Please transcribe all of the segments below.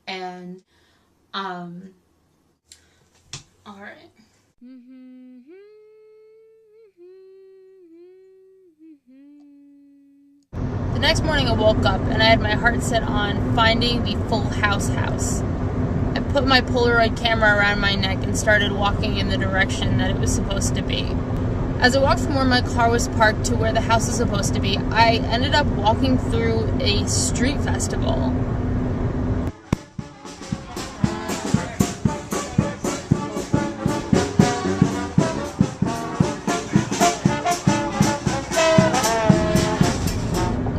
And, alright. The next morning I woke up and I had my heart set on finding the Full House. I put my Polaroid camera around my neck and started walking in the direction that it was supposed to be. As I walked from where my car was parked to where the house was supposed to be, I ended up walking through a street festival.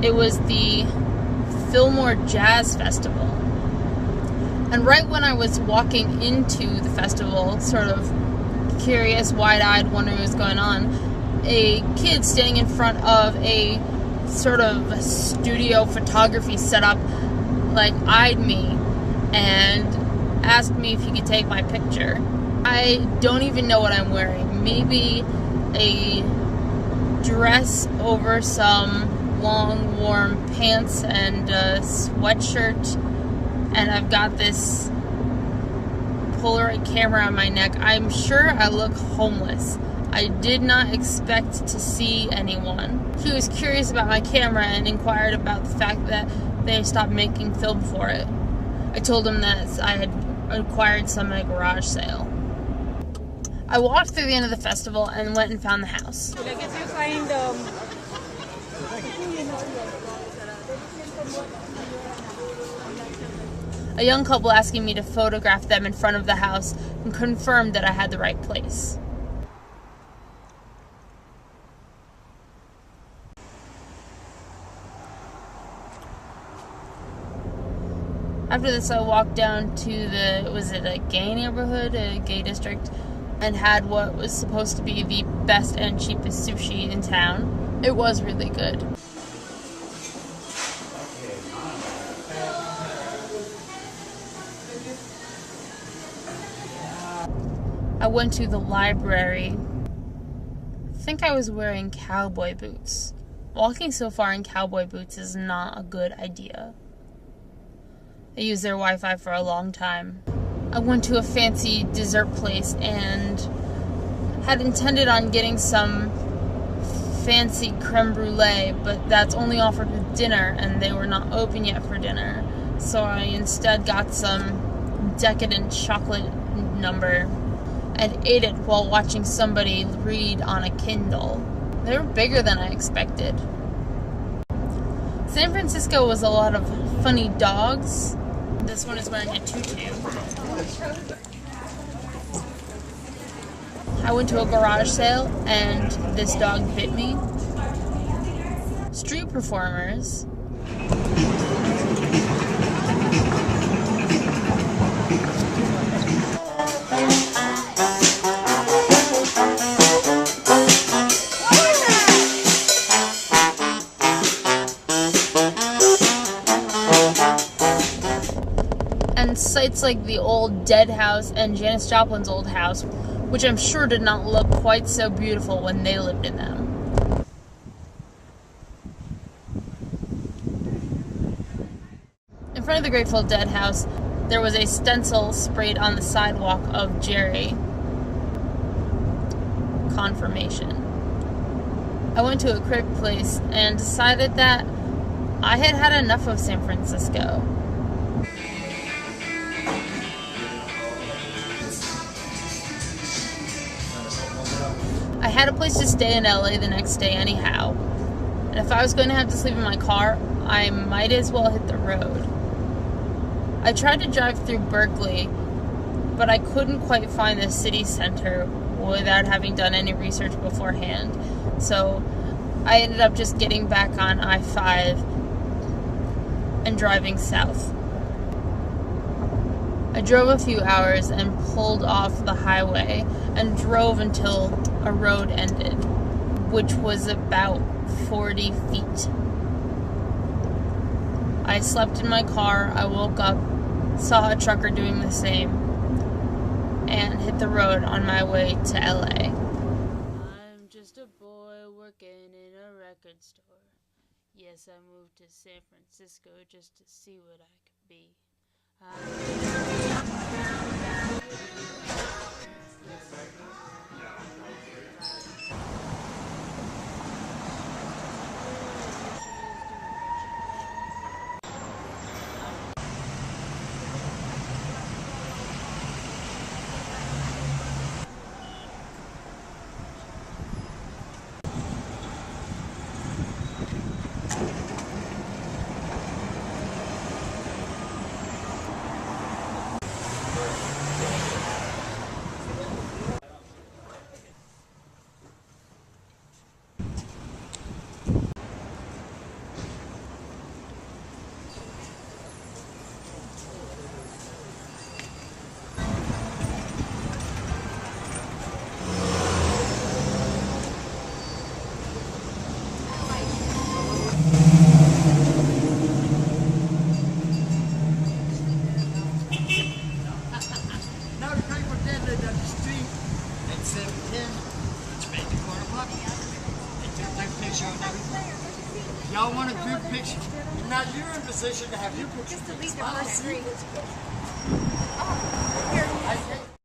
It was the Fillmore Jazz Festival. And right when I was walking into the festival, sort of curious, wide-eyed, wondering what was going on, a kid standing in front of a sort of studio photography setup, like, eyed me and asked me if he could take my picture. I don't even know what I'm wearing. Maybe a dress over some long, warm pants and a sweatshirt, and I've got this Polaroid camera on my neck. I'm sure I look homeless. I did not expect to see anyone. He was curious about my camera and inquired about the fact that they stopped making film for it. I told him that I had acquired some at a garage sale. I walked through the end of the festival and went and found the house. I guess you find a young couple asking me to photograph them in front of the house and confirmed that I had the right place. After this, I walked down to was it a gay neighborhood, a gay district, and had what was supposed to be the best and cheapest sushi in town. It was really good. I went to the library. I think I was wearing cowboy boots. Walking so far in cowboy boots is not a good idea. I used their Wi-Fi for a long time. I went to a fancy dessert place and had intended on getting some fancy creme brulee, but that's only offered with dinner and they were not open yet for dinner. So I instead got some decadent chocolate number and ate it while watching somebody read on a Kindle. They were bigger than I expected. San Francisco was a lot of funny dogs. This one is wearing a tutu. I went to a garage sale and this dog bit me. Street performers. And sites like the old Dead House and Janis Joplin's old house, which I'm sure did not look quite so beautiful when they lived in them. In front of the Grateful Dead house, there was a stencil sprayed on the sidewalk of Jerry. Confirmation. I went to a crick place and decided that I had had enough of San Francisco. I had a place to stay in LA the next day anyhow, and if I was going to have to sleep in my car, I might as well hit the road. I tried to drive through Berkeley, but I couldn't quite find the city center without having done any research beforehand, so I ended up just getting back on I-5 and driving south. I drove a few hours and pulled off the highway and drove until a road ended, which was about 40 feet. I slept in my car, I woke up, saw a trucker doing the same, and hit the road on my way to LA. I'm just a boy working in a record store. Yes, I moved to San Francisco just to see what I could be. Y'all want a group picture? Now you're in position to have your picture. Just to leave the first screen. Oh, here.